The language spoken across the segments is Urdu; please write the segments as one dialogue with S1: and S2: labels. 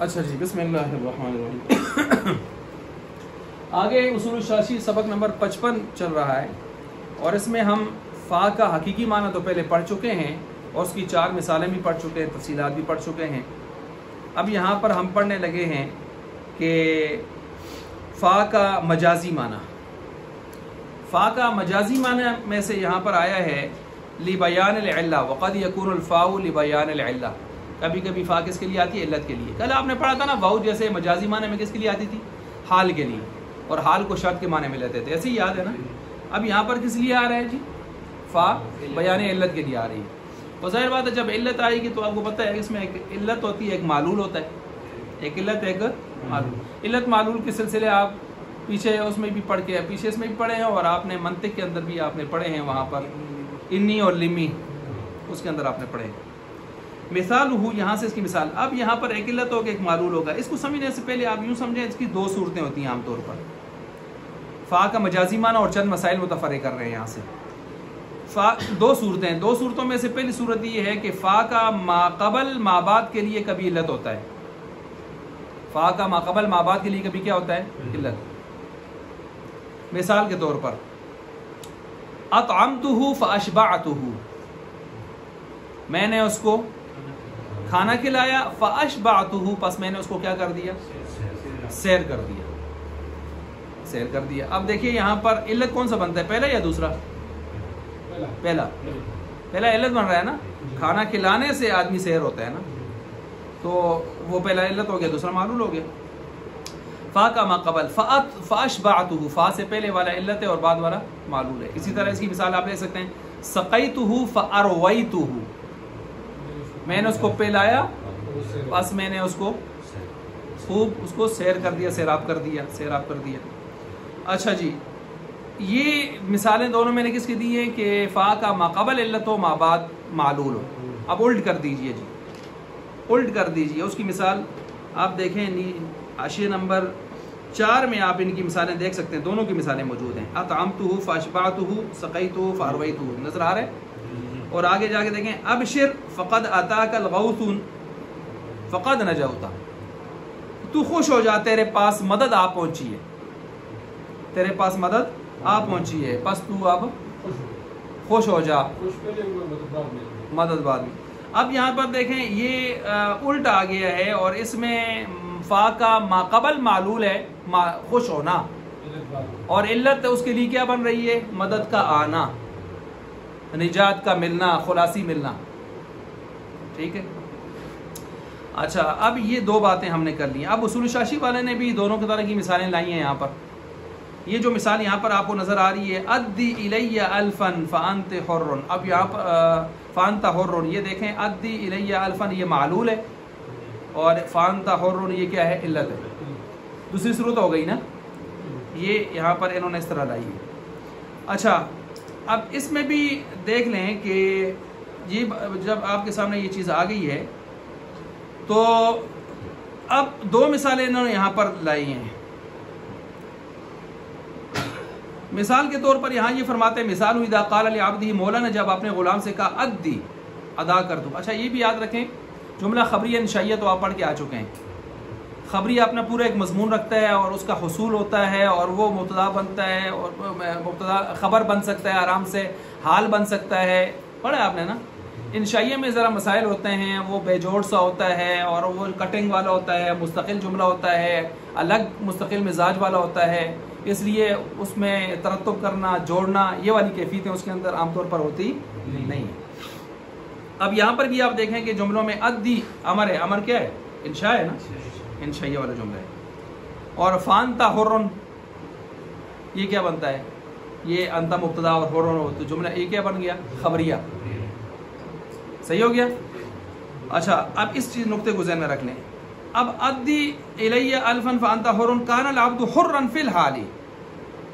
S1: اچھا جی، بسم اللہ الرحمن الرحیم. آگے اصول الشاشی سبق نمبر 55 چل رہا ہے، اور اس میں ہم فا کا حقیقی معنی تو پہلے پڑھ چکے ہیں اور اس کی 4 مثالیں بھی پڑھ چکے ہیں، تفصیلات بھی پڑھ چکے ہیں. اب یہاں پر ہم پڑھنے لگے ہیں کہ فا کا مجازی معنی. فا کا مجازی معنی میں سے یہاں پر آیا ہے لبیان العلہ، وقد یکون الفاء لبیان العلہ. کبھی کبھی فا کس کے لیے آتی ہے؟ علت کے لیے. کل آپ نے پڑھا تھا نا واؤ جیسے مجازی معنی میں کس کے لیے آتی تھی؟ حال کے لیے، اور حال کو شرط کے معنی میں لیتے تھے. ایسے ہی یاد ہے نا. اب یہاں پر کس لیے آ رہا ہے جی؟ فا بیان علت کے لیے آ رہی ہے. اور ظاہر بات ہے جب علت آئے گی تو آپ کو پتہ ہے اس میں ایک علت ہوتی ہے، ایک معلول ہوتا ہے. ایک علت ایک معلول. علت معلول کے سلسلے آپ پیچھے اس میں بھی پڑھ کے پیچھے اس میں بھی پڑھے ہیں، اور آپ نے منطق کے اندر بھی آپ نے پڑھے ہیں، وہاں پر انی اور لمی اس کے اندر آپ نے پڑھے ہیں. مثال ہو، یہاں سے اس کی مثال. اب یہاں پر ایک علت ہوگا ایک معلول ہوگا. اس کو سمجھنے سے پہلے آپ یوں سمجھیں اس کی 2 صورتیں ہوتی ہیں عام طور پر. فا کا مجازی معنی اور چند مسائل متفرق کر رہے ہیں یہاں سے. فا 2 صورتیں ہیں. 2 صورتوں میں سے پہلی صورت یہ ہے کہ فا کا ما قبل ما بعد کے لیے کبھی علت ہوتا ہے. فا کا ما قبل ما بعد کے لیے کبھی کیا ہوتا ہے؟ علت. مثال کے طور پر اطعمتہ فاشبعتہ، میں نے اس کو کھانا کھلایا، فاشبعتہ پس میں نے اس کو کیا کر دیا؟ سیر کر دیا. سیر کر دیا. اب دیکھیے یہاں پر علت کون سا بنتا ہے، پہلا یا دوسرا؟ پہلا علت بن رہا ہے نا. کھانا کھلانے سے آدمی سیر ہوتا ہے نا، تو وہ پہلا علت ہو گیا، دوسرا معلول ہو گیا. فا کا ما قبل فاشبعتہ، فا سے پہلے والا علت ہے اور بعد والا معلول ہے. اسی طرح اس کی مثال آپ لے سکتے ہیں سقیتہ فارویتہ، میں نے اس کو پلایا بس میں نے اس کو خوب اس کو سیر کر دیا، سیراب کر دیا. اچھا جی، یہ مثالیں دونوں میں نے کس کی دی ہیں کہ فا کا ما قبل علت ہو، ما بعد معلول ہو. اب الٹ کر دیجئے جی، الٹ کر دیجئے. اس کی مثال آپ دیکھیں حاشیہ نمبر 4 میں آپ ان کی مثالیں دیکھ سکتے ہیں. دونوں کی مثالیں موجود ہیں. اطعمتہ فاشبعتہ سقیتہ فارویتہ، نظر آ رہا ہے. اور آگے جا کے دیکھیں ابشر فقد اتاک الغوث فقد نجوت، تو خوش ہو جا، تیرے پاس مدد آ پہنچی ہے، تیرے پاس مدد آ پہنچی ہے، پس تو اب خوش ہو جا، مدد بعد میں. اب یہاں پر دیکھیں یہ الٹ آ گیا ہے، اور اس میں فا کا ما قبل معلول ہے خوش ہونا، اور علت اس کے لیے کیا بن رہی ہے؟ مدد کا آنا، نجات کا ملنا، خلاصی ملنا. ٹھیک ہے. اچھا، اب یہ 2 باتیں ہم نے کر لی. اب اصول شاشی والے نے بھی دونوں کی طرح کی مثالیں لائی ہیں یہاں پر. یہ جو مثال یہاں پر آپ کو نظر آ رہی ہے ادی الی الفا فانت حر، اب یہاں پر فانت حر، یہ دیکھیں ادی الی الفا یہ معلول ہے، اور فانت حر یہ کیا ہے؟ علت ہے. دوسری صورت ہو گئی نا، یہ یہاں پر انہوں نے اس طرح لائی ہے. اچھا، اب اس میں بھی دیکھ لیں کہ یہ جب آپ کے سامنے یہ چیز آ گئی ہے تو اب 2 مثالیں انہوں نے یہاں پر لائی ہیں. مثال کے طور پر یہاں یہ فرماتے ہیں مثال اذا قال لعبده مولا نے جب اپنے غلام سے کہا ادی، ادا کر دو. اچھا، یہ بھی یاد رکھیں جملہ خبریہ انشائیہ تو آپ پڑھ کے آ چکے ہیں. خبریہ اپنا پورا ایک مضمون رکھتا ہے اور اس کا حصول ہوتا ہے، اور وہ مبتدا بنتا ہے، اور مبتدا خبر بن سکتا ہے آرام سے، حال بن سکتا ہے. پڑھا آپ نے نا. انشائیہ میں ذرا مسائل ہوتے ہیں، وہ بے جوڑ سا ہوتا ہے، اور وہ کٹنگ والا ہوتا ہے، مستقل جملہ ہوتا ہے، الگ مستقل مزاج والا ہوتا ہے. اس لیے اس میں ترتب کرنا، جوڑنا، یہ والی کیفیتیں اس کے اندر عام طور پر ہوتی نہیں. اب یہاں پر بھی آپ دیکھیں کہ جملوں میں ادی امر ہے. امر کیا ہے؟ انشاء ہے نا، انشائیہ والا جملہ ہے. اور فانتا حرن یہ کیا بنتا ہے؟ یہ انتا مبتدا اور حرن ہو تو جملہ یہ کیا بن گیا؟ خبریہ. صحیح ہو گیا. اچھا، اب اس چیز نقطے کو ذہن میں رکھ لیں. اب ادی الی الفا فانت حرن کان العبد حرا فی الحال،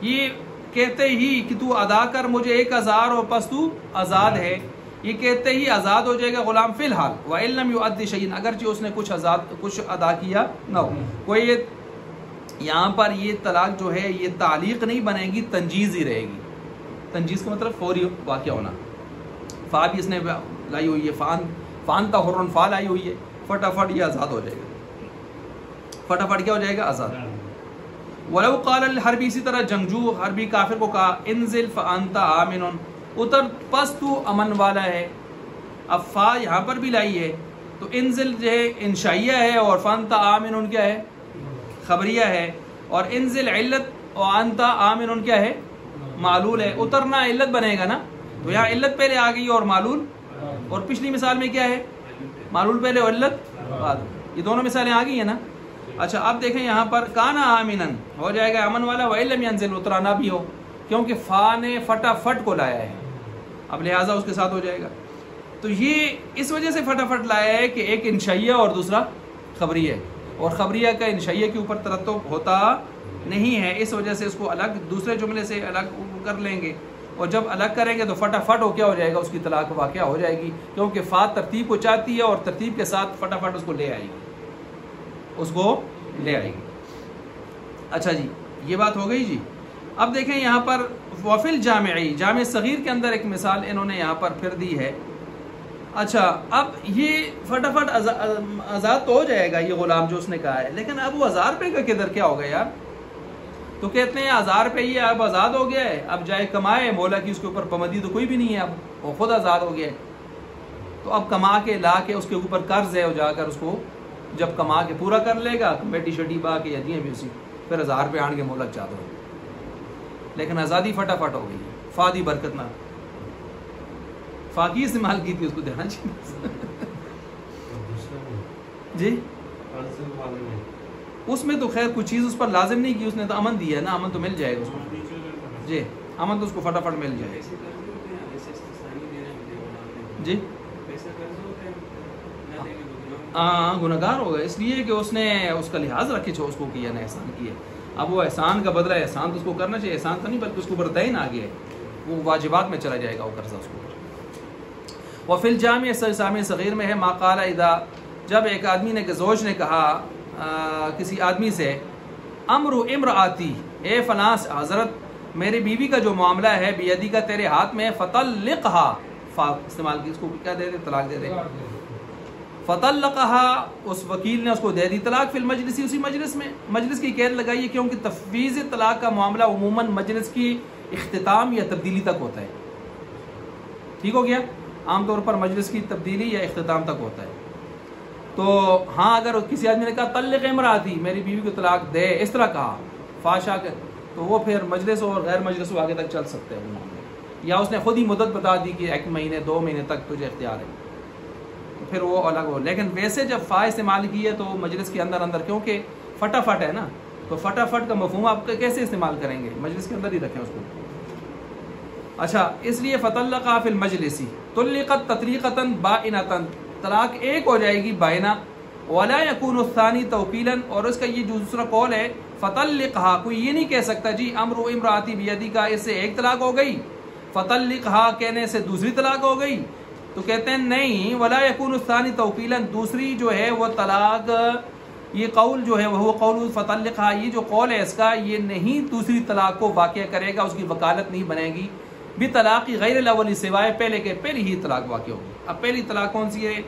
S1: یہ کہتے ہی کہ تو ادا کر مجھے 1000 اور پس تو آزاد ہے، یہ کہتے ہی آزاد ہو جائے گا غلام فی الحال. وَإِن لَمْ يُؤَدِّ شَيْئًا، اگرچہ اس نے کچھ ادا کیا نہ ہو. کوئی یہاں پر یہ طلاق جو ہے یہ تعلیق نہیں بنے گی، تنجیز ہی رہے گی. تنجیز کا مطلب فوری واقع ہونا. فا بھی اس نے لائی ہوئی ہے، فانتا حرن فا لائی ہوئی ہے، فٹافٹ یہ آزاد ہو جائے گا. فٹافٹ کیا ہو جائے گا؟ آزاد. ولو قال الحربی، اسی طرح جنگجو حربی کافر کو کہا انزل فانت آمن، اتر پس تو امن والا ہے. اب فا یہاں پر بھی لائی ہے تو انزل جو ہے انشائیہ ہے اور فانت آمن کیا ہے؟ خبریہ ہے. اور انزل علت اور انت آمن کیا ہے؟ معلول ہے. اترنا علت بنے گا نا، تو یہاں علت پہلے آ گئی اور معلول، اور پچھلی مثال میں کیا ہے؟ معلول پہلے اور علت بعد. یہ دونوں مثالیں آ گئی ہیں نا. اچھا اب دیکھیں یہاں پر کانا آمنن ہو جائے گا امن والا، وَإِلَّمْ يَنزِلْ اترانا بھی ہو، کیونکہ فا نے فٹافٹ کو لایا ہے، اب لہٰذا اس کے ساتھ ہو جائے گا. تو یہ اس وجہ سے فٹافٹ لایا ہے کہ ایک انشائیہ اور دوسرا خبریہ ہے، اور خبریہ کا انشائیہ کے اوپر ترتب ہوتا نہیں ہے، اس وجہ سے اس کو الگ دوسرے جملے سے الگ کر لیں گے، اور جب الگ کریں گے تو فٹافٹ ہو کیا ہو جائے گا؟ اس کی طلاق واقعہ ہو جائے گی، کیونکہ فا ترتیب کو چاہتی ہے اور ترتیب کے ساتھ فٹافٹ اس کو لے آئے گی، اس کو لے آئے گی. اچھا جی یہ بات ہو گئی جی. اب دیکھیں یہاں پر وفل جامعی، جامع صغیر کے اندر ایک مثال انہوں نے یہاں پر پھر دی ہے. اچھا اب یہ فٹافٹ آزاد تو ہو جائے گا یہ غلام جو اس نے کہا ہے، لیکن اب وہ 1000 روپے کا کدھر کیا ہو گیا یار؟ تو کہتے ہیں 1000 روپے یہ اب آزاد ہو گیا ہے، اب جائے کمائے، مولا کی اس کے اوپر پابندی تو کوئی بھی نہیں ہے، اب وہ خود آزاد ہو گیا ہے. تو اب کما کے لا کے اس کے اوپر قرض ہے، جا کر اس کو جب کما کے پورا کر لے گا کمیٹی شٹی با کے یا دیے بھی اسی، پھر 1000 روپے آن کے مولک چاہتا ہو. لیکن آزادی فٹافٹ ہو گئی، فا دی برکت نہ، فا کی استعمال کی تھی اس کو دیکھنا چاہیے جی. اس میں تو خیر کچھ چیز اس پر لازم نہیں کی، اس نے تو امن دیا ہے نا، امن تو مل جائے گا اس کو جی، امن تو اس کو فٹافٹ مل جائے گا جی. ہاں گناہگار ہوگا اس لیے کہ اس نے اس کا لحاظ رکھے چھو اس کو کیا نا، احسان کیا. اب وہ احسان کا بدلہ ہے، احسان تو اس کو کرنا چاہیے، احسان تو نہیں بلکہ اس کو اوپر دین آ گیا ہے، وہ واجبات میں چلا جائے گا وہ قرضہ اس کو. وفی الجامع جامع صغیر میں ہے ما قال اذا، جب ایک آدمی نے زوج نے کہا کسی آدمی سے امر امراتی، اے فلاں حضرت میری بیوی کا جو معاملہ ہے بیدی کا تیرے ہاتھ میں، فطلقھا، فا استعمال کی، اس کو کیا دے دے؟ طلاق دے دے. فطلقھا، اس وکیل نے اس کو دے دی طلاق، فی المجلس، اسی مجلس میں، مجلس کی قید لگائی ہے، کیونکہ تفویض طلاق کا معاملہ عموماً مجلس کی اختتام یا تبدیلی تک ہوتا ہے. ٹھیک ہو گیا؟ عام طور پر مجلس کی تبدیلی یا اختتام تک ہوتا ہے. تو ہاں اگر کسی آدمی نے کہا طلق امراتی، میری بیوی کو طلاق دے، اس طرح کہا فاشا کے، تو وہ پھر مجلس اور غیر مجلس آگے تک چل سکتے ہیں وہ معاملے. یا اس نے خود ہی مدت بتا دی کہ 1 مہینے 2 مہینے تک تجھے اختیار ہے، تو پھر وہ الگ ہو. لیکن ویسے جب فا استعمال کی ہے تو مجلس کے اندر اندر، کیونکہ فٹافٹ ہے نا، تو فٹافٹ کا مفہوم آپ کیسے استعمال کریں گے؟ مجلس کے اندر ہی رکھیں اس کو. اچھا اس لیے فطلقھا فی المجلس، طلقت تطریقۃ بائنۃ، طلاق ایک ہو جائے گی بائنہ. ولا یکون الثانی توکیلا، اور اس کا یہ جو دوسرا قول ہے فطلقھا، کوئی یہ نہیں کہہ سکتا جی امر امراتی بیدی کا، اس سے ایک طلاق ہو گئی، فطلقھا کہنے سے دوسری طلاق ہو گئی. تو کہتے ہیں نہیں، ولا یکون الثانی توکیلا، دوسری جو ہے وہ طلاق، یہ قول جو ہے وہ قول فطلقھا، یہ جو قول ہے اس کا، یہ نہیں دوسری طلاق کو واقع کرے گا، اس کی وکالت نہیں بنے گی. بطلاق غیر الاولی، سوائے پہلے کے، پہلی ہی طلاق واقع ہوگی. اب پہلی طلاق کون سی ہے؟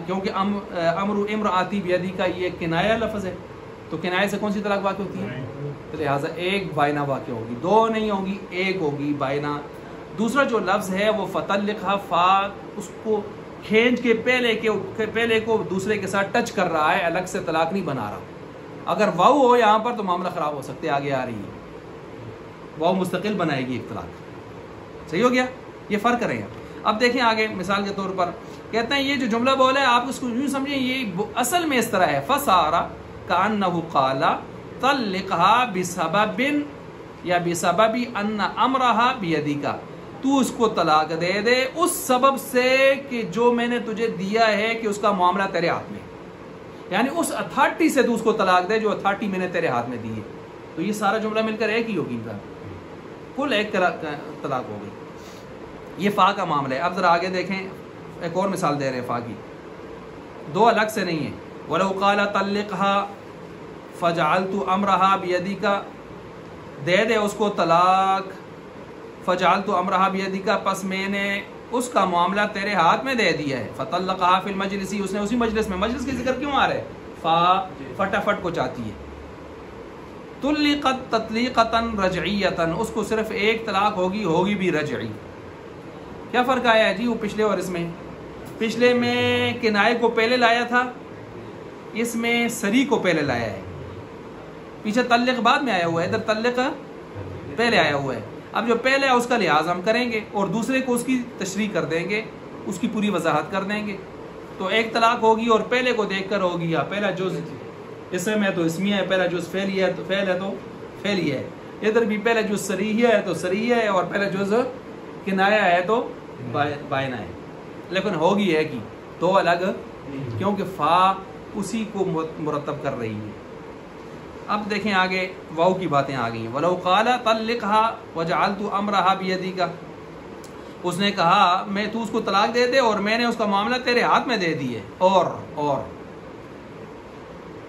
S1: کیونکہ امر امراتی بیدی کا یہ کنایہ لفظ ہے، تو کنایہ سے کون سی طلاق واقع ہوتی ہے؟ تو لہٰذا ایک بائنہ واقع ہوگی، 2 نہیں ہوگی، ایک ہوگی بائنہ. دوسرا جو لفظ ہے وہ فطلقھا، فا اس کو کھینچ کے پہلے کو دوسرے کے ساتھ ٹچ کر رہا ہے، الگ سے طلاق نہیں بنا رہا. اگر واو ہو یہاں پر تو معاملہ خراب ہو سکتے، آگے آ رہی ہے، واو مستقل بنائے گی ایک طلاق. صحیح ہو گیا؟ یہ فرق کریں گے. اب دیکھیں آگے مثال کے طور پر کہتے ہیں یہ جو جملہ بولا ہے آپ اس کو یوں سمجھیں، یہ اصل میں اس طرح ہے، فسارا کأنہ قال طلقھا بسبب یا بسبب ان امرھا بیدک، تو اس کو طلاق دے دے اس سبب سے کہ جو میں نے تجھے دیا ہے کہ اس کا معاملہ تیرے ہاتھ میں، یعنی اس اتھارٹی سے تو اس کو طلاق دے جو اتھارٹی میں نے تیرے ہاتھ میں دی ہے. تو یہ سارا جملہ مل کر ایک ہی ہوگی، کل ایک طلاق ہو گئی. یہ فا کا معاملہ ہے. اب ذرا آگے دیکھیں، ایک اور مثال دے رہے ہیں فا کی، 2 الگ سے نہیں ہیں. وَلَوْ قَالَ طَلِّقْهَا فَجَعَلْتُ أَمْرَهَا بِيَدِكَ، دے دے اس کو طلاق، فَجَعَلْتُ أَمْرَهَا بِيَدِكَ، پس میں نے اس کا معاملہ تیرے ہاتھ میں دے دیا ہے. فَطَلَّقَهَا فِي الْمَجْلِسِ، اس نے اسی مجلس میں، مجلس کی ذکر کیوں آ رہا ہے؟ فا فٹافٹ کو چاہتی ہے. طلقت تطلیقتاً رجعیتاً، اس کو صرف ایک طلاق ہوگی بھی رجعی. کیا فرق آیا ہے جی وہ پچھلے اور اس میں؟ پچھلے میں کنائے کو پہلے لایا تھا، اس میں سری کو پہلے لایا ہے. پیچھے تلق بعد میں آیا ہوا ہے، ادھر تلق پہلے آیا ہوا ہے. اب جو پہلے ہے اس کا لحاظ ہم کریں گے اور دوسرے کو اس کی تشریح کر دیں گے، اس کی پوری وضاحت کر دیں گے. تو ایک طلاق ہوگی اور پہلے کو دیکھ کر ہوگی. یا پہلا جز اسم ہے تو اسمیہ ہے، پہلا جز فعلیہ ہے تو فعل ہے تو فعلیہ ہے. ادھر بھی پہلا جز صریحہ ہے تو صریحہ ہے، اور پہلا جز کنایہ ہے تو بائنہ ہے. لیکن ہوگی ہے کہ دو الگ، کیونکہ فا اسی کو مرتب کر رہی ہے. اب دیکھیں آگے واو کی باتیں آ گئی ہیں. وَلَوْ قَالَ طَلِّقْهَا وَجَعَلْتُ أَمْرَهَا بِيَدِكَ، اس نے کہا میں تو اس کو طلاق دے دے اور میں نے اس کا معاملہ تیرے ہاتھ میں دے دی ہے. اور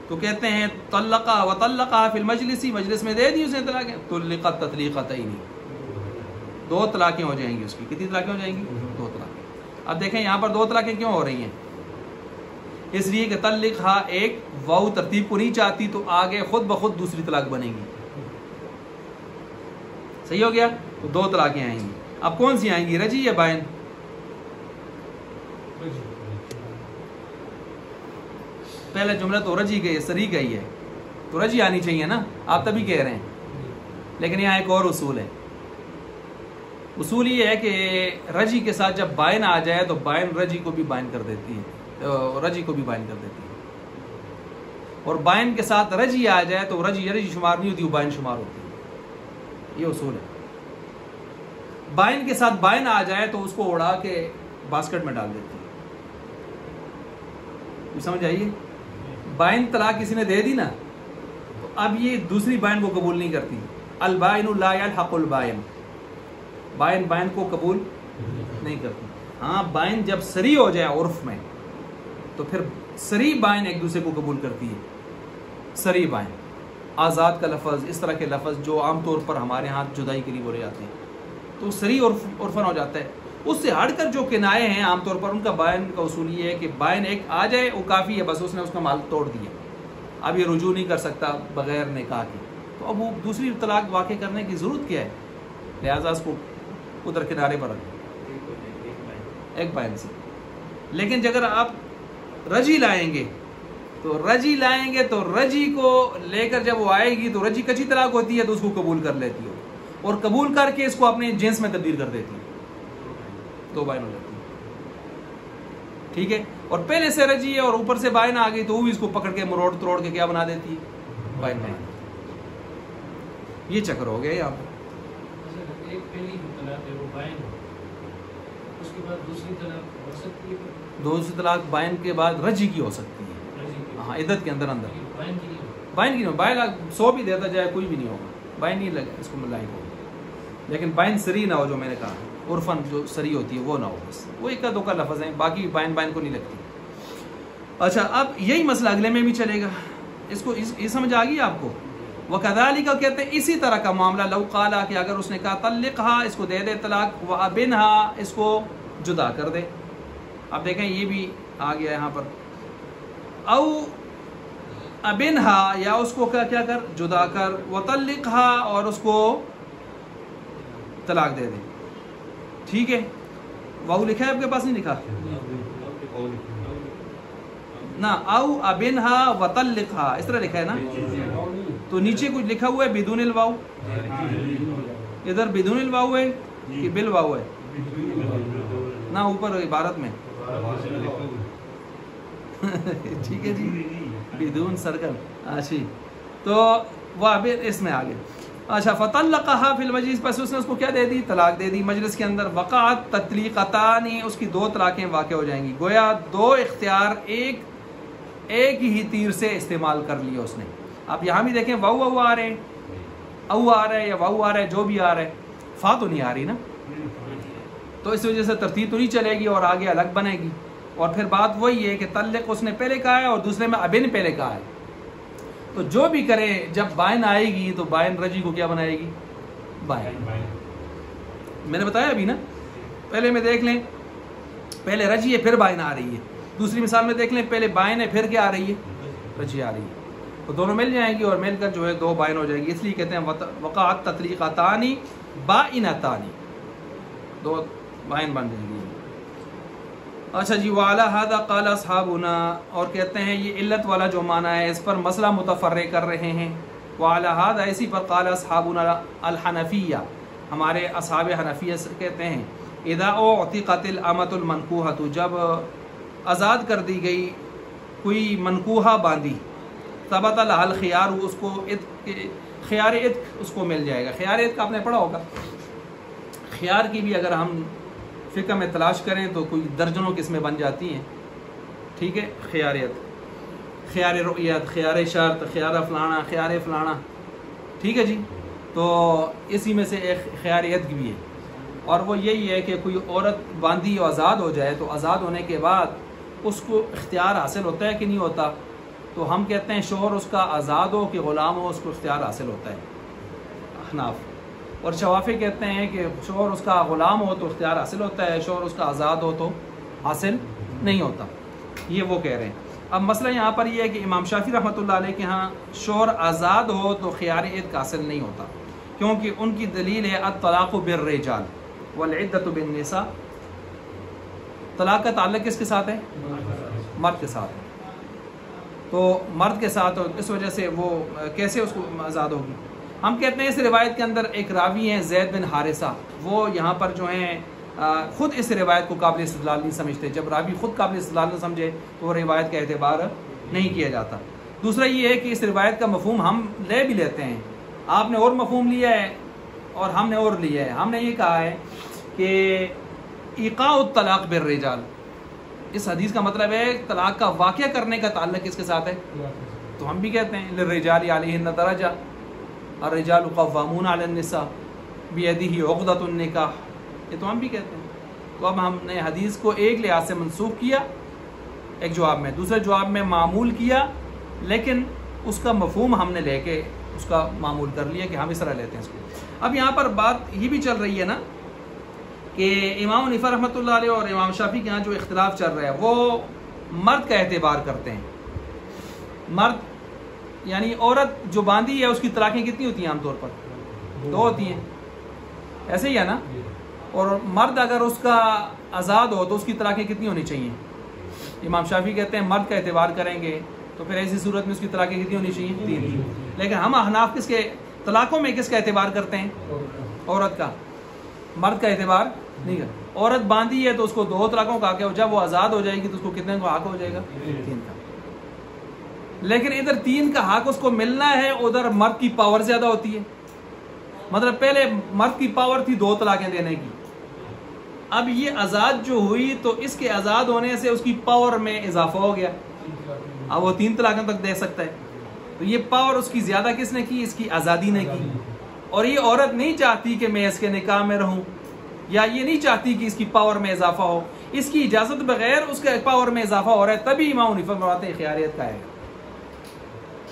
S1: تو کہتے ہیں طلقہ وطلقہ فی المجلس، مجلس میں دے دی اس نے طلاق. طلقت تطلیقتین، دو طلاقیں ہو جائیں گی اس کی. کتنی طلاقیں ہو جائیں گی؟ دو طلاقیں. اب دیکھیں یہاں پر دو طلاقیں کیوں ہو رہی ہیں؟ اس لیے کہ طلقہ ایک واو ترتیب کو نہیں چاہتی تو آگے خود بخود دوسری طلاق بنے گی. صحیح ہو گیا؟ تو دو طلاقیں آئیں گی. اب کون سی آئیں گی، رجی یا بائن؟ پہلا جملہ تو رجی گئی، سری گئی ہے تو رجی آنی چاہیے نا، آپ تبھی کہہ رہے ہیں. لیکن یہاں ایک اور اصول ہے. اصول یہ ہے کہ رجی کے ساتھ جب بائن آ جائے تو بائن رجی کو بھی بائن کر دیتی ہے، رجی کو بھی بائن کر دیتی ہے. اور بائن کے ساتھ رجی آ جائے تو رجی شمار نہیں ہوتی، وہ بائن شمار ہوتی ہے. یہ اصول ہے. بائن کے ساتھ بائن آ جائے تو اس کو اڑا کے باسکٹ میں ڈال دیتی ہے. سمجھ آئیے؟ بائن طلاق کسی نے دے دی نا، تو اب یہ دوسری بائن کو قبول نہیں کرتی. البائن لا یلحق البائن، بائن بائن کو قبول نہیں کرتی. ہاں بائن جب سری ہو جائے عرف میں تو پھر سری بائن ایک دوسرے کو قبول کرتی ہے. سری بائن، آزاد کا لفظ، اس طرح کے لفظ جو عام طور پر ہمارے ہاں جدائی کے لیے بولے جاتے ہیں، تو سری عرفن ہو جاتا ہے. اس سے ہٹ کر جو کنائے ہیں عام طور پر ان کا بائن کا اصول یہ ہے کہ بائن ایک آ جائے وہ کافی ہے، بس اس نے اس کا مال توڑ دیا، اب یہ رجوع نہیں کر سکتا بغیر نکاح کے. تو اب وہ دوسری طلاق واقع کرنے کی ضرورت کیا ہے؟ لہٰذا اس کو ادھر کنارے پر رکھ ایک بائن سے. لیکن اگر آپ رجی لائیں گے تو رجی کو لے کر جب وہ آئے گی تو رجی کچی طلاق ہوتی ہے تو اس کو قبول کر لیتی ہو، اور قبول کر کے اس کو اپنے جنس میں تبدیل کر دیتی ہے، دو بائن ہو جاتی ہے. ٹھیک ہے؟ اور پہلے سے رجی ہے اور اوپر سے بائن آ گئی تو وہ بھی اس کو پکڑ کے مروڑ توڑ کے کیا بنا دیتی ہے؟ بائن بنا. یہ چکر ہو گیا یہاں پر. دوسری طلاق بائن کے بعد رجی کی ہو سکتی ہے، ہاں عدت کے اندر بائن کی نہیں. بائن 100 بھی دیتا جائے کوئی بھی نہیں ہوگا، بائن نہیں لگے اس کو ملائی ہوگا. لیکن بائن سری نہ ہو، جو میں نے کہا عرفن جو سری ہوتی ہے وہ نہ ہو، بس وہ ایک دو کا لفظ ہیں، باقی بائن کو نہیں لگتی. اچھا اب یہی مسئلہ اگلے میں بھی چلے گا. اس کو یہ سمجھ آ گئی آپ کو؟ وَكَذَلِكَ کہتے ہیں اسی طرح کا معاملہ لو قالا کہ اگر اس نے کہا طلقها، اس کو دے دے طلاق، وَأَبِنْهَا، اس کو جدا کر دے. اب دیکھیں یہ بھی آ گیا یہاں پر، او ابنها، یا اس کو کیا کر، جدا کر، وطلقها، اور اس کو طلاق دے دے. ٹھیک ہے؟ واو لکھا ہے آپ کے پاس؟ نہیں لکھا نا، او ابنها وطلقها اس طرح لکھا ہے نا. تو نیچے کچھ لکھا ہوا ہے بدون الواو، ادھر بدون الواو ہے کہ بالواو ہے نا اوپر عبارت میں. ٹھیک ہے جی، بدون سرکل. اچھا تو وہ اب اس میں آگے. اچھا فطلقها فی المجلس، پس اس نے اس کو کیا دے دی؟ طلاق دے دی مجلس کے اندر. وقعت تطلیقتان، اس کی دو طلاقیں واقع ہو جائیں گی. گویا دو اختیار ایک ہی تیر سے استعمال کر لیا اس نے. آپ یہاں بھی دیکھیں واو آ رہے ہیں، او آ رہا ہے یا واو آ رہا ہے، جو بھی آ رہا ہے، فا تو نہیں آ رہی نا، تو اس وجہ سے ترتیب تو نہیں چلے گی اور آگے الگ بنے گی. اور پھر بات وہی ہے کہ طلق اس نے پہلے کہا ہے اور دوسرے میں ابن پہلے کہا ہے. تو جو بھی کرے جب بائن آئے گی تو بائن رجی کو کیا بنائے گی؟ بائن. میں نے بتایا ابھی نا، پہلے میں دیکھ لیں، پہلے رجی ہے پھر بائن آ رہی ہے. دوسری مثال میں دیکھ لیں، پہلے بائن ہے پھر کیا آ رہی ہے؟ رجی آ رہی ہے تو دونوں مل جائیں گی اور مل کر جو ہے دو بائن ہو جائے گی، اس لیے کہتے ہیں وقعت تطلیقتانی بائنتانی، دو بائن بن جائیں گی۔ اچھا جی، وعلی ھذا قال اصحابنا، اور کہتے ہیں یہ علت والا جو معنی ہے اس پر مسئلہ متفرع کر رہے ہیں۔ وعلی ھذا، اسی پر قال اصحابنا الحنفیہ، ہمارے اصحاب حنفیہ کہتے ہیں اذا اعتقت الامۃ المنکوحۃ، جب آزاد کر دی گئی کوئی منکوحہ باندی، ثبت لها الخیار، اس کو خیار عتق اس کو مل جائے گا۔ خیار عتق آپ نے پڑھا ہوگا، خیار کی بھی اگر ہم فقہ میں تلاش کریں تو کوئی درجنوں قسمیں بن جاتی ہیں، ٹھیک ہے، خیاریت، خیار رؤیت، خیار شرط، خیار فلانا، خیار فلانا، ٹھیک ہے جی۔ تو اسی میں سے ایک خیاریت بھی ہے، اور وہ یہی ہے کہ کوئی عورت باندھی اور آزاد ہو جائے تو آزاد ہونے کے بعد اس کو اختیار حاصل ہوتا ہے کہ نہیں ہوتا؟ تو ہم کہتے ہیں شوہر اس کا آزاد ہو کہ غلام ہو، اس کو اختیار حاصل ہوتا ہے، احناف، اور شوافی کہتے ہیں کہ شوہر اس کا غلام ہو تو اختیار حاصل ہوتا ہے، شوہر اس کا آزاد ہو تو حاصل نہیں ہوتا، یہ وہ کہہ رہے ہیں۔ اب مسئلہ یہاں پر یہ ہے کہ امام شافعی رحمۃ اللہ علیہ کے ہاں شوہر آزاد ہو تو خیار عتق حاصل نہیں ہوتا، کیونکہ ان کی دلیل ہے الطلاق بالرجال والعدۃ بالنساء، طلاق کا تعلق کس کے ساتھ ہے؟ مرد کے ساتھ ہے، تو مرد کے ساتھ، اس وجہ سے وہ کیسے اس کو آزاد ہوگی؟ ہم کہتے ہیں اس روایت کے اندر ایک راوی ہیں زید بن حارثہ، وہ یہاں پر جو ہیں خود اس روایت کو قابل استدلال نہیں سمجھتے، جب راوی خود قابل استدلال نہ سمجھے تو وہ روایت کا اعتبار نہیں کیا جاتا۔ دوسرا یہ ہے کہ اس روایت کا مفہوم ہم لے بھی لیتے ہیں، آپ نے اور مفہوم لیا ہے اور ہم نے اور لیا ہے۔ ہم نے یہ کہا ہے کہ ایقاع الطلاق بالرجال، اس حدیث کا مطلب ہے طلاق کا واقعہ کرنے کا تعلق کس کے ساتھ ہے؟ تو ہم بھی کہتے ہیں للرجال علیہن درجہ، الرجال قوامون علی النساء بیدہ عقدۃ النکاح، یہ تو ہم بھی کہتے ہیں۔ تو اب ہم نے حدیث کو ایک لحاظ سے منسوخ کیا ایک جواب میں، دوسرے جواب میں معمول کیا، لیکن اس کا مفہوم ہم نے لے کے اس کا معمول کر لیا کہ ہم اس طرح لیتے ہیں اس کو۔ اب یہاں پر بات یہ بھی چل رہی ہے نا کہ امام حنیفہ رحمۃ اللہ علیہ اور امام شافعی کے یہاں جو اختلاف چل رہا ہے وہ مرد کا اعتبار کرتے ہیں۔ مرد یعنی عورت جو باندھی ہے اس کی طلاقیں کتنی ہوتی ہیں؟ عام طور پر دو ہوتی ہیں، ایسے ہی ہے نا؟ اور مرد اگر اس کا آزاد ہو تو اس کی طلاقیں کتنی ہونی چاہیے؟ امام شافعی کہتے ہیں مرد کا اعتبار کریں گے تو پھر ایسی صورت میں اس کی طلاقیں کتنی ہونی چاہیے؟ 3۔ لیکن ہم احناف کس کے طلاقوں میں کس کا اعتبار کرتے ہیں؟ عورت کا، مرد کا اعتبار نہیں کرتے۔ عورت باندھی ہے تو اس کو 2 طلاقوں کا حق ہے، جب وہ آزاد ہو جائے گی تو اس کو کتنے کا حق ہو جائے گا؟ 3 کا۔ لیکن ادھر 3 کا حق اس کو ملنا ہے، ادھر مرد کی پاور زیادہ ہوتی ہے، مطلب پہلے مرد کی پاور تھی 2 طلاقیں دینے کی، اب یہ آزاد جو ہوئی تو اس کے آزاد ہونے سے اس کی پاور میں اضافہ ہو گیا، اب وہ 3 طلاقیں تک دے سکتا ہے۔ تو یہ پاور اس کی زیادہ کس نے کی؟ اس کی آزادی نے کی۔ اور یہ عورت نہیں چاہتی کہ میں اس کے نکاح میں رہوں، یا یہ نہیں چاہتی کہ اس کی پاور میں اضافہ ہو، اس کی اجازت بغیر اس کے پاور میں اضافہ ہو رہا ہے، تبھی امام حنیفہ فرماتے ہیں خیاریت کا ہے۔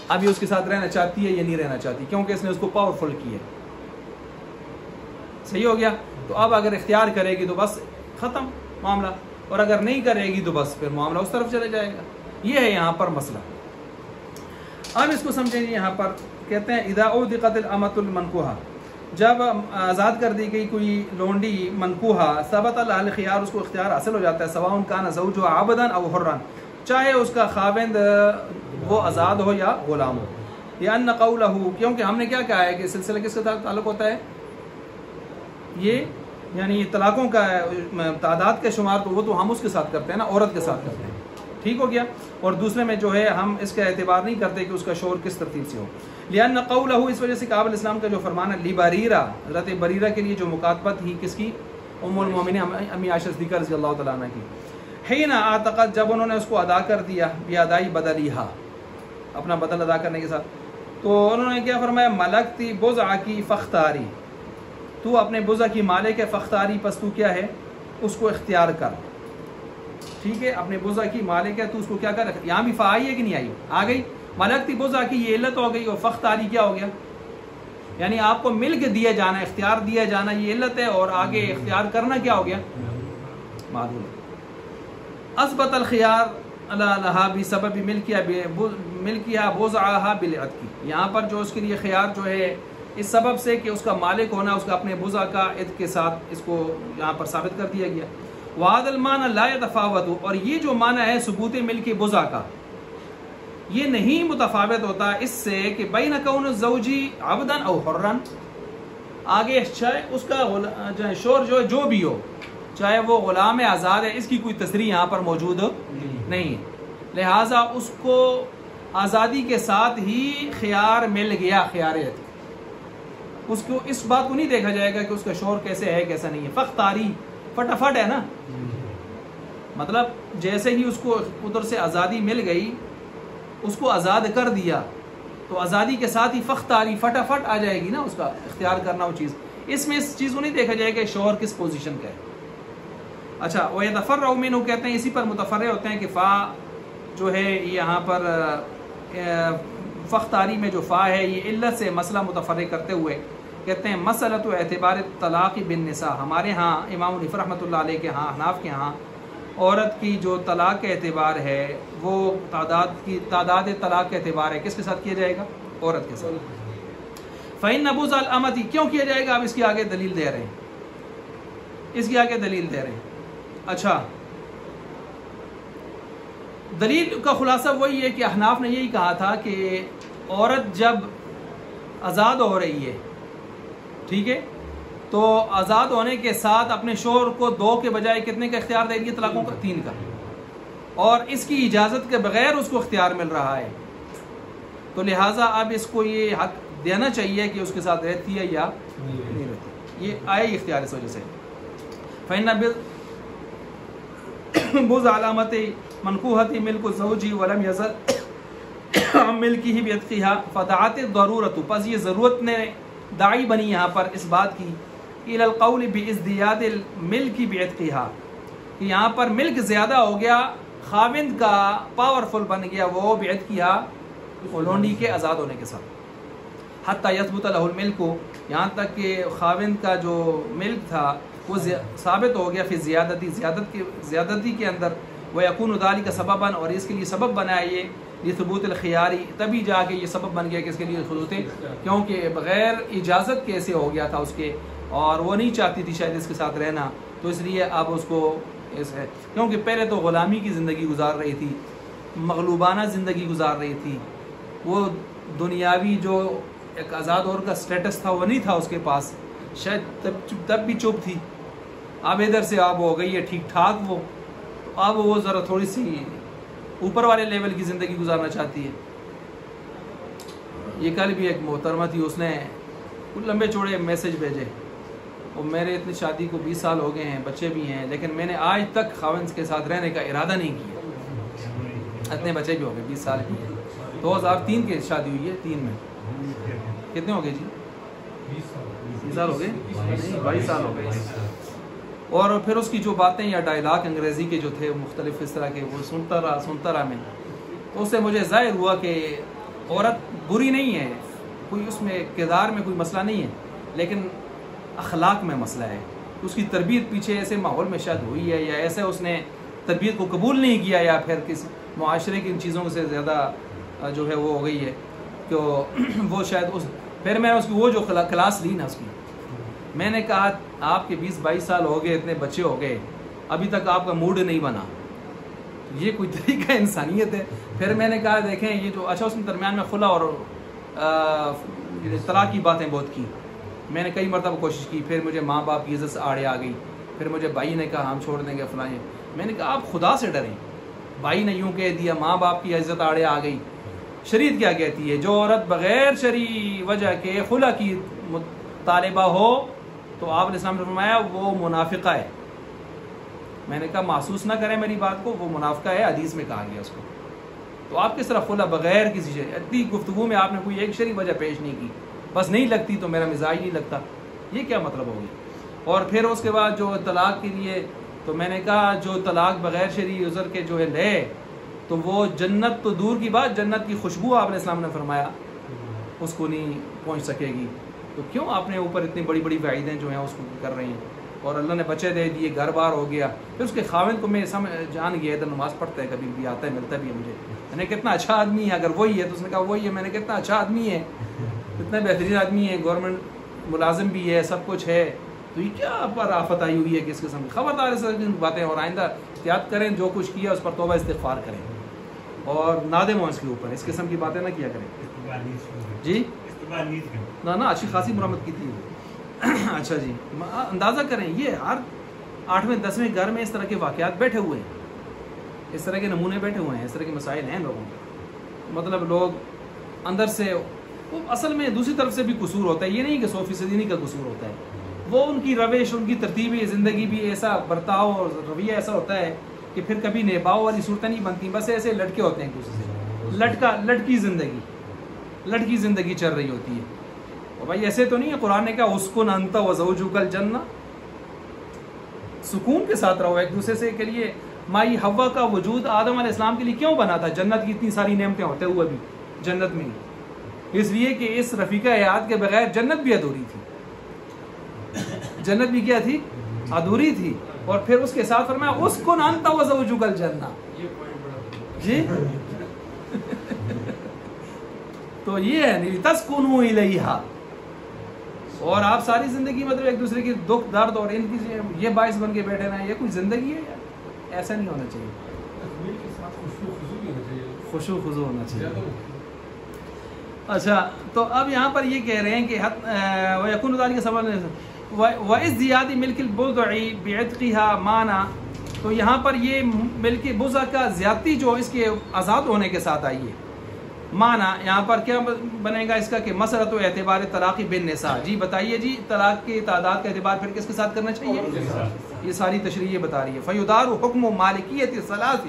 S1: اب یہ اس کے ساتھ رہنا چاہتی ہے یا نہیں رہنا چاہتی، کیونکہ اس نے اس کو پاورفل کی ہے، صحیح ہو گیا۔ تو اب اگر اختیار کرے گی تو بس ختم معاملہ، اور اگر نہیں کرے گی تو بس پھر معاملہ اس طرف چلے جائے گا۔ یہ ہے یہاں پر مسئلہ۔ اب اس کو سمجھیں گے، یہاں پر کہتے ہیں اذا اودقت الامۃ المنکوحہ، جب آزاد کر دی گئی کوئی لونڈی منکوحہ، ثبت لها الخيار، اس کو اختیار حاصل ہو جاتا ہے، سواء کان زوجها عبدا او حرا، چاہے اس کا خاوند وہ آزاد ہو یا غلام ہو، لأن قوله، کیونکہ ہم نے کیا کہا ہے کہ سلسلہ کس کے ساتھ تعلق ہوتا ہے؟ یہ یعنی طلاقوں کا تعداد کا شمار تو وہ تو ہم اس کے ساتھ کرتے ہیں نا، عورت کے ساتھ کرتے ہیں، ٹھیک ہو گیا۔ اور دوسرے میں جو ہے ہم اس کا اعتبار نہیں کرتے کہ اس کا شور کس ترتیب سے ہو، لأن قوله، اس وجہ سے کہ آپ الاسلام کا جو فرمان ہے لبریرہ، حضرت بریرہ کے لیے جو مکاتبت ہی کس کی؟ ام المومنین امی عائشہ صدیقہ رضی اللہ تعالیٰ عنہ کی، حین اعتقد، جب انہوں نے اس کو ادا کر دیا، بیادائی بدلیہا، اپنا بدل ادا کرنے کے ساتھ، تو انہوں نے کیا فرمایا؟ ملکتی بضعکی فاختاری، تو اپنے بضع کی مالک ہے، فاختاری، پس تو کیا ہے؟ اس کو اختیار کر، ٹھیک ہے، اپنے بضع کی مالک ہے تو اس کو کیا کر۔ یہاں بھی فا آئی ہے کہ نہیں آئی؟ آ گئی۔ ملکتی بضع کی یہ علت ہو گئی، اور فاختاری کیا ہو گیا؟ یعنی آپ کو مل کے دیا جانا، اختیار دیا جانا یہ علت ہے، اور آگے اختیار کرنا کیا ہو گیا؟ معلوم ہے۔ اثبت الخیار لہا بسبب ملکیہا بضعہا بالعتق، یہاں پر جو اس کے لیے خیار جو ہے اس سبب سے کہ اس کا مالک ہونا اس کا اپنے بضع کا عتق کے ساتھ اس کو یہاں پر ثابت کر دیا گیا. وهذا المعنى لا يتفاوت، اور یہ جو معنی ہے ثبوت ملک بضع کا یہ نہیں متفاوت ہوتا اس سے کہ بین کون الزوجی عبدا او حرا، آگے چاہے اس کا شور جو بھی ہو، چاہے وہ غلام آزاد ہے، اس کی کوئی تصریح یہاں پر موجود نہیں ہے، لہٰذا اس کو آزادی کے ساتھ ہی خیار مل گیا، خیار عتق. اس کو اس بات کو نہیں دیکھا جائے گا کہ اس کا شور کیسے ہے کیسا نہیں ہے، فختاری فٹافٹ ہے نا، مطلب جیسے ہی اس کو ادھر سے آزادی مل گئی اس کو آزاد کر دیا تو آزادی کے ساتھ ہی فختاری فٹافٹ آ جائے گی نا اس کا اختیار کرنا وہ چیز. اس میں اس چیز کو نہیں دیکھا جائے گا کہ شوہر کس پوزیشن کا ہے. اچھا وَيَتَفَرَّعُ مِنْهُ کہتے ہیں اسی پر متفرع ہوتے ہیں کہ فا جو ہے یہاں پر فختاری میں جو فا ہے یہ علت سے مسئلہ متفرع کرتے ہوئے کہتے ہیں مسئلۃ اعتبار طلاق بالنساء، ہمارے ہاں امام حنیفہ رحمۃ اللہ علیہ کے ہاں احناف کے ہاں عورت کی جو طلاق کا اعتبار ہے وہ تعداد طلاق کا اعتبار ہے کس کے ساتھ کیا جائے گا؟ عورت کے ساتھ. فَإِنَّ بُضْعَ الْأَمَةِ کیوں کیا جائے گا؟ اب اس کی آگے دلیل دے رہے ہیں، اس کی آگے دلیل دے رہے ہیں. اچھا دلیل کا خلاصہ وہی ہے کہ احناف نے یہی کہا تھا کہ عورت جب آزاد ہو رہی ہے، ٹھیک ہے، تو آزاد ہونے کے ساتھ اپنے شوہر کو 2 کے بجائے کتنے کا اختیار دے گی؟ طلاقوں کا 3 کا، اور اس کی اجازت کے بغیر اس کو اختیار مل رہا ہے، تو لہٰذا اب اس کو یہ حق دینا چاہیے کہ اس کے ساتھ رہتی ہے یا نہیں رہتی. یہ آیا اختیار اس وجہ سے. فَإِنَّ بُضْعَ الْأَمَةِ مَنْكُوحَةِ مِلْكُ الزَّوْجِ وَلَمْ يَزَلْ مِلْكِهِ بِعِتْقِهَا فَدَعَتِ الضَّرُورَةُ، پس یہ ضرورت نے داعی بنی یہاں پر اس بات کی إِلَى الْقَوْلِ بِإِزْدِيَادِ الْمِلْكِ بِعِتْقِهَا کہ یہاں پر ملک زیادہ ہو گیا، خاوند کا پاورفل بن گیا وہ بعتقها لونڈی کے آزاد ہونے کے ساتھ. حتی یثبت له الملک، یہاں تک کہ خاوند کا جو ملک تھا وہ ثابت ہو گیا فی زیادتی کے اندر، ویکون ذلک سببا، اور اس کے لیے سبب بنا یہ لثبوت الخیاری، تبھی جا کے یہ سبب بن گیا کہ اس کے لیے ثبوت، کیونکہ بغیر اجازت کیسے ہو گیا تھا اس کے، اور وہ نہیں چاہتی تھی شاید اس کے ساتھ رہنا، تو اس لیے اب اس کو کیونکہ پہلے تو غلامی کی زندگی گزار رہی تھی، مغلوبانہ زندگی گزار رہی تھی، وہ دنیاوی جو ایک آزاد عورت کا سٹیٹس تھا وہ نہیں تھا اس کے پاس، شاید تب بھی چپ تھی. اب ادھر سے اب ہو گئی ہے ٹھیک ٹھاک، وہ اب وہ ذرا تھوڑی سی اوپر والے لیول کی زندگی گزارنا چاہتی ہے. یہ کل بھی ایک محترمہ تھی، اس نے لمبے چوڑے میسج بھیجے، اور میرے اتنی شادی کو 20 سال ہو گئے ہیں، بچے بھی ہیں، لیکن میں نے آج تک خاوند کے ساتھ رہنے کا ارادہ نہیں کیا. اتنے بچے بھی ہو گئے، 20 سال کی، 2003 کی شادی ہوئی ہے، 3 میں. کتنے ہو گئے جی؟ 20 سال ہو گئے، 22 سال ہو گئے. اور پھر اس کی جو باتیں یا ڈائلاگ انگریزی کے جو تھے مختلف اس طرح کے وہ سنتا رہا میں، تو اس سے مجھے ظاہر ہوا کہ عورت بری نہیں ہے، کوئی اس میں کردار میں کوئی مسئلہ نہیں ہے، لیکن اخلاق میں مسئلہ ہے. اس کی تربیت پیچھے ایسے ماحول میں شاید ہوئی ہے، یا ایسے اس نے تربیت کو قبول نہیں کیا، یا پھر کس معاشرے کی ان چیزوں سے زیادہ جو ہے وہ ہو گئی ہے کہ وہ شاید پھر میں نے اس کی وہ جو کلاس لی نا اس کی، میں نے کہا آپ کے 20-22 سال ہو گئے، اتنے بچے ہو گئے، ابھی تک آپ کا موڈ نہیں بنا، یہ کوئی طریقہ انسانیت ہے؟ پھر میں نے کہا دیکھیں یہ جو اچھا اس میں درمیان میں خلا اور طلاق کی باتیں بہت کی، میں نے کئی مرتبہ کوشش کی، پھر مجھے ماں باپ کی عزت سے آڑے آ گئی، پھر مجھے بھائی نے کہا ہم چھوڑ دیں گے فلاں. میں نے کہا آپ خدا سے ڈریں، بھائی نے یوں کہہ دیا، ماں باپ کی عزت آڑے آ گئی. شریعت کیا کہتی ہے؟ جو عورت بغیر شرعی وجہ کے خلا کی طالبہ ہو تو آپ علیہ السلام نے فرمایا وہ منافقہ ہے. میں نے کہا محسوس نہ کریں میری بات کو، وہ منافقہ ہے، حدیث میں کہا گیا اس کو. تو آپ کس طرح خلا بغیر کسی شرعی، اتنی گفتگو میں آپ نے کوئی ایک شرعی وجہ پیش نہیں کی، بس نہیں لگتی تو میرا مزاج نہیں لگتا، یہ کیا مطلب ہوگی؟ اور پھر اس کے بعد جو طلاق کے لیے، تو میں نے کہا جو طلاق بغیر شرعی عذر کے جو ہے لے تو وہ جنت تو دور کی بات، جنت کی خوشبو آپ علیہ السلام نے فرمایا اس کو نہیں پہنچ سکے گی. تو کیوں آپ نے اوپر اتنی بڑی بڑی وعیدیں جو ہیں اس کو کر رہی ہیں؟ اور اللہ نے بچے دے دیے، گھر بار ہو گیا، پھر اس کے خاوند کو میں جان گیا ادھر نماز پڑھتا ہے، کبھی بھی آتا ہے، ملتا بھی ہے مجھے، میں نے کتنا اچھا آدمی ہے، اگر وہی ہے تو اس نے کہا وہی ہے، میں نے کتنا اچھا آدمی ہے، اتنا بہترین آدمی ہے، گورنمنٹ ملازم بھی ہے، سب کچھ ہے، تو یہ کیا پر آفت آئی ہوئی ہے کس قسم کی؟ خبردار اس باتیں، اور آئندہ احتیاط کریں، جو کچھ کیا اس پر توبہ استغفار کریں اور نادم ہوں اس کے اوپر، اس قسم کی باتیں نہ کیا کریں جی، نہ اچھی خاصی مرمت کی تھی اچھا جی، اندازہ کریں یہ ہر 8ویں 10ویں گھر میں اس طرح کے واقعات بیٹھے ہوئے ہیں، اس طرح کے نمونے بیٹھے ہوئے ہیں، اس طرح کے مسائل ہیں لوگوں کے، مطلب لوگ اندر سے، وہ اصل میں دوسری طرف سے بھی قصور ہوتا ہے، یہ نہیں کہ 100% انہی کا قصور ہوتا ہے، وہ ان کی روش، ان کی ترتیبی زندگی بھی ایسا برتاؤ اور رویہ ایسا ہوتا ہے کہ پھر کبھی نبھاؤ والی صورتیں نہیں بنتی، بس ایسے لٹکے ہوتے ہیں ایک دوسرے سے، لٹکی زندگی چل رہی ہوتی ہے، اور بھائی ایسے تو نہیں ہے، قرآن نے کہا اسکن انت وزوجک الجنہ، سکون کے ساتھ رہو ایک دوسرے سے کے لیے۔ مائی حوا کا وجود آدم علیہ السلام کے لیے کیوں بنا تھا؟ جنت کی اتنی ساری نعمتیں ہوتے ہوئے بھی جنت میں ہی، اس لیے کہ اس رفیقہ حیات کے بغیر جنت بھی ادھوری تھی، جنت بھی کیا تھی؟ ادھوری تھی، اور پھر اس کے ساتھ فرمایا اسکن انت وزوجک الجنہ، جی تو یہ ہے لِتَسْكُنُوا إِلَيْهَا، اور آپ ساری زندگی مطلب ایک دوسرے کی دکھ درد اور ان کی یہ باعث بن کے بیٹھے رہے، یہ کوئی زندگی ہے یار؟ ایسا نہیں ہونا چاہیے، خشوع خضوع ہونا چاہیے۔ اچھا تو اب یہاں پر یہ کہہ رہے ہیں کہ وَيَكُونُ ذَلِكَ سَبَبًا وَإِزْدِيَادِ مِلْكِ الْبُضْعِ بِعِتْقِهَا مَانَا، تو یہاں پر یہ ملک بضع کا زیادتی جو اس کے آزاد ہونے کے ساتھ آئی ہے، مانا یہاں پر کیا بنے گا اس کا کہ مسرت و اعتبار طلاق بالنساء، جی بتائیے جی، طلاق کی تعداد کا اعتبار پھر کس کے ساتھ کرنا چاہیے؟ یہ ساری تشریح یہ بتا رہی ہے۔ فیدار حکم مالکیت الثلاث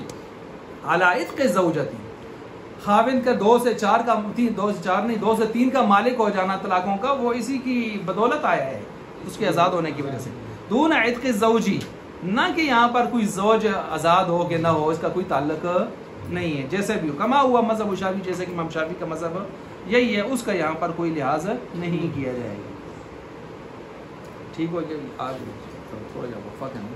S1: علی عتق الزوجۃ، خاوند کا 2 سے 4 کا، 2 سے 4 نہیں 2 سے 3 کا مالک ہو جانا طلاقوں کا، وہ اسی کی بدولت آیا ہے، اس کے آزاد ہونے کی وجہ سے، دون عتق الزوجی، نہ کہ یہاں پر کوئی زوج آزاد ہو کہ نہ ہو، اس کا کوئی تعلق نہیں ہے، جیسے بھی ہو، کما ہوا مذہب شافعی، جیسے کہ امام شافعی کا مذہب یہی ہے، اس کا یہاں پر کوئی لحاظ نہیں کیا جائے گا۔ ٹھیک ہو گیا، آج تھوڑا جا وقفہ کریں۔